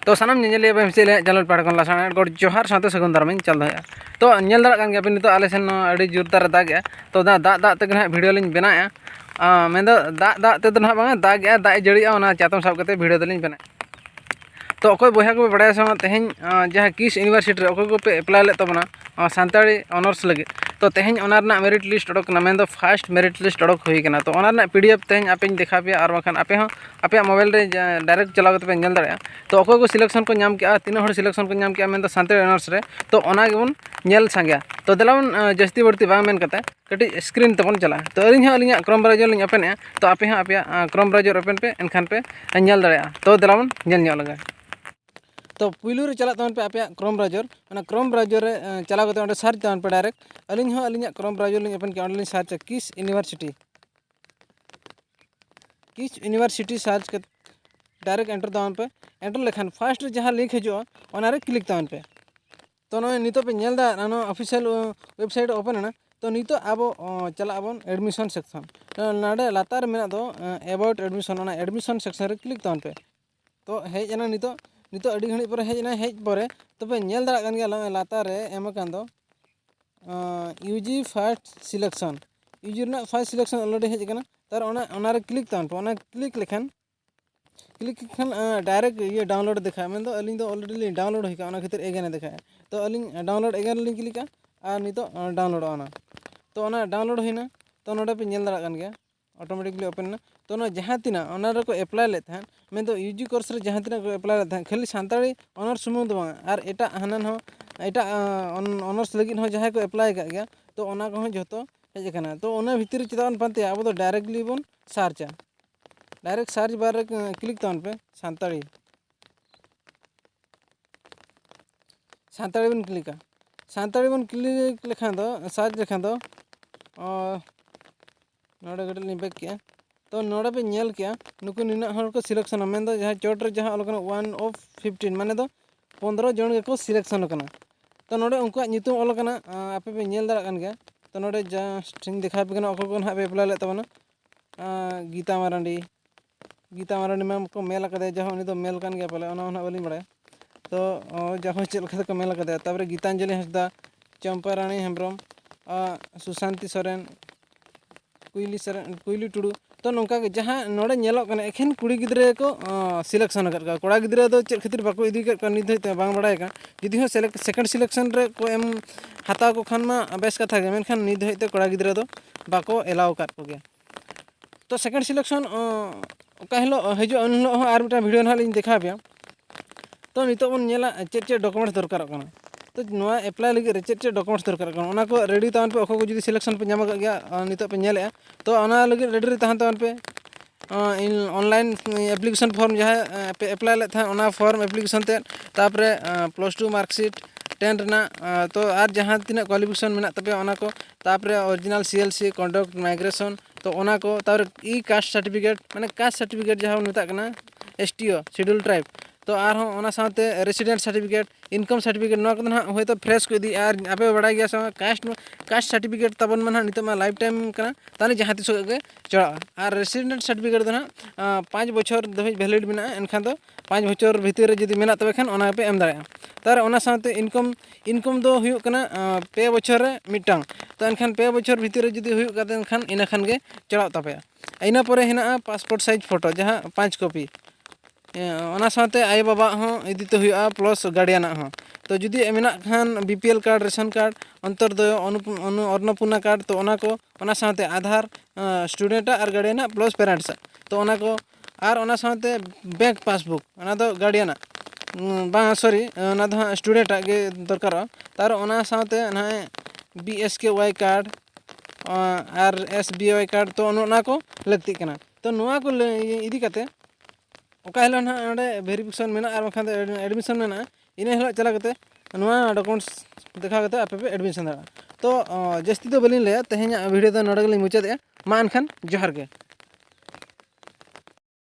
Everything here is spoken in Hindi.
तो सामान नेले बेमसेले चैनल पाड़कन लासान गड जोहार साथे सगुन दारमिन चल दया तो नेल दाड़ा कान गया नितो आले सेन अडी जोरदार दाग तो दा ते ना वीडियो लिन बनाया मेंदो दा ते ना बांगा दाग जड़िया ओना चातम साब कते वीडियो दलिन बना तो अकोय बया को बड़ा समा तेहेन जहां किस यूनिवर्सिटी रे अकोय को पे अप्लाई ले तबना सानताड़ी ऑनर्स लगे तो तेहेन ओना रना मेरिट लिस्ट ओडक ना मेंदो फर्स्ट मेरिट लिस्ट ओडक हुई कना तो ओना रना पीडीएफ तेहेन आपे देखा पे और बखान आपे हो आपे मोबाइल रे डायरेक्ट चला कते पे नेल दाड़ा तो अकोय को सिलेक्शन को नाम किया तीन हर सिलेक्शन को नाम किया मेंदो सानताड़ी ऑनर्स रे तो ओना गेबन नेल सांगया तो देलावन जस्ती बढ़ती बांग मेन कते कटी स्क्रीन तबन चला तो अलिन हो अलिन क्रोम ब्राउजर लिन ओपन तो आपे हो आपे क्रोम ब्राउजर ओपन पे एनखान पे नेल दाड़ा तो देलावन नेल लगा तो पुलू रे चला तवन पे आपे क्रोम ब्राउजर रे चला कते ओंडे सर्च तवन पे डायरेक्ट अलिन हो अलिन क्रोम ब्राउजर लिन ओपन के ओंडे सर्च किस यूनिवर्सिटी सर्च के डायरेक्ट एंटर तवन पे एंटर लेखान फर्स्ट जहां लिंक हजो ओना रे क्लिक तवन पे तो नय नितो पे नेल दा नानो ऑफिशियल वेबसाइट ओपन ना तो नितो अब चला आबन एडमिशन सेक्शन नाडे लातार मेना दो अबाउट एडमिशन ओना एडमिशन सेक्शन रे क्लिक तवन पे तो हेज ना नितो अड़ी घड़ी पर हेज पर तब नेल दाड़ा कान गया लातार रे एम कान दो यूजी फर्स्ट सिलेक्शन यूजी ना फर्स्ट सिलेक्शन ऑलरेडी हेज कना तार ओना रे क्लिक तवन पे ओना क्लिक लेखान डायरेक्ट ये डाउनलोड देखा मैं अली ऑलरेडी डाउनलोड होगा ओना खातिर एगेन देखा तो अली डाउनलोड एगेन लिंक क्लिका और नितो डाउनलोड ओना तो ओना डाउनलोड होइना तो नोडे पे नेल दाड़ा कान गया ऑटोमेटिकली ओपन ना तो ना जहाँ तीना ओना रे को अप्लाई ले था मैं तो यूजी कोर्स रे जहाँ तीना को अप्लाई ले था खाली सानताड़ी ऑनर्स सुमुंग दो और एटा हनन हो एटा ऑनर्स लगिन हो जहाँ को अप्लाई का गया तो ओना को जतो हेज कना तो ओना भीतर चितावन पाते अब तो डायरेक्टली बन सर्चा डायरेक्ट सर्च बार रे क्लिक तवन पे सानताड़ी बन क्लिक लेखान दो सर्च लेखान दो नोड़े गटे लिंक बैक किया तो नोड़े पे नेल किया नुकु निना हर को सिलेक्शन मेन दो जहाँ चोट रे जहाँ अलकना 1 of 15 माने दो 15 जन को सिलेक्शन कना तो नोड़े उनको नितुम अलकना आपे पे नेल दाड़ा कान गया तो नोड़े जस्ट दिखा पे कना अको ना अप्लाई ले तबना गीता मारांडी मैम को मेल कदे जहाँ उनी तो मेल कान गया पले ओना बाली बड़ा तो जहाँ चल लखा को मेल कदे तापर गीतांजलि हंसदा चंपारानी हेम्ब्रम सुशांति सोरेन कुइली टुडू तो नौका जहाँ नोड़े नेलोग कना एखेन कुड़ी गिद्रे को सिलेक्शन कर कोड़ा गिद्रे दो चेक खातिर बाको इदी कर नित होते बांग बड़ाय का जदि हो सेकंड सिलेक्शन रे को एम हाता को खान मा बेस कथा गे मेनखान नित होते कोड़ा गिद्रे दो बाको एलाव कर को गया तो सेकंड सिलेक्शन ओका हिलो हजो अन हिलो आर मिटा वीडियो ना लिंग देखा पे तो नितो बन नेला चे डॉक्यूमेंट्स दरकार कना तो नोआ अप्लाई लगे रे चे डॉक्यूमेंट्स दरकार कना ओना को रेडी तवन पे अको को जदि सिलेक्शन पे नाम गया नितो पे नेले तो ओना लगे रेडी रे तहन तवन पे ऑनलाइन एप्लीकेशन फॉर्म जहाँ पे अप्लाई ले था ओना फॉर्म एप्लीकेशन ते तापरे +2 मार्कशीट 10 रना तो आर जहाँ तीना क्वालिफिकेशन मेना तबे ओना को तापरे ओरिजिनल सीएलसी कंडक्ट माइग्रेशन तो ओना को तापर ई कास्ट सर्टिफिकेट माने कास्ट सर्टिफिकेट जहाँ मेता कना एसटीओ शेड्यूल ट्राइब तो आर ओना साथे रेसिडेंट सर्टिफिकेट इनकम सर्टिफिकेट ना को हो तो फ्रेश को दी आर आपे बड़ा गया सम कास्ट सर्टिफिकेट तबन मन नित मा लाइफ टाइम कना ताने जहाँ तिस के चढ़ा और रेसिडेंट सर्टिफिकेट दो ना 5 बछर धबी वैलिड मेना एनखान दो 5 बछर भीतर जदि मेना तबे खान ओना पे एम दाड़ा तार ओना साथे इनकम दो हुयु कना 2 बछर रे मिटांग तो एनखान 2 बछर भीतर जदि हुयु काते एनखान इना खान गे चढ़ा तपे इना परे हेना पासपोर्ट साइज फोटो जहाँ 5 कॉपी ओना साथे आय बाबा हो इदी तो हुआ प्लस गार्डियना हो तो जुदी मेना खान BPL card ration card Antyodaya Annapurna card तो ओना को ओना साथे आधार स्टूडेंट और गार्डियना प्लस पेरेंट्स तो ओना को और ओना साथे बैंक पासबुक ओना दो गार्डियना बा सॉरी ओना दो स्टूडेंट गे दरकार तार ओना साथे ना BSKY कार्ड और SBY कार्ड तो ओना को लगती कना तो नोआ को इदी कते ओका हिलो ना ओंडे वेरिफिकेशन मेना और बखान एडमिशन मेना इना हिलो चला कते नोआ डॉक्यूमेंट्स देखा कते आपे पे एडमिशन दाड़ा तो जस्ती तो बलिन ले तेहेኛ वीडियो तो नोडे गली मुचादे मा एनखान जोहार गे।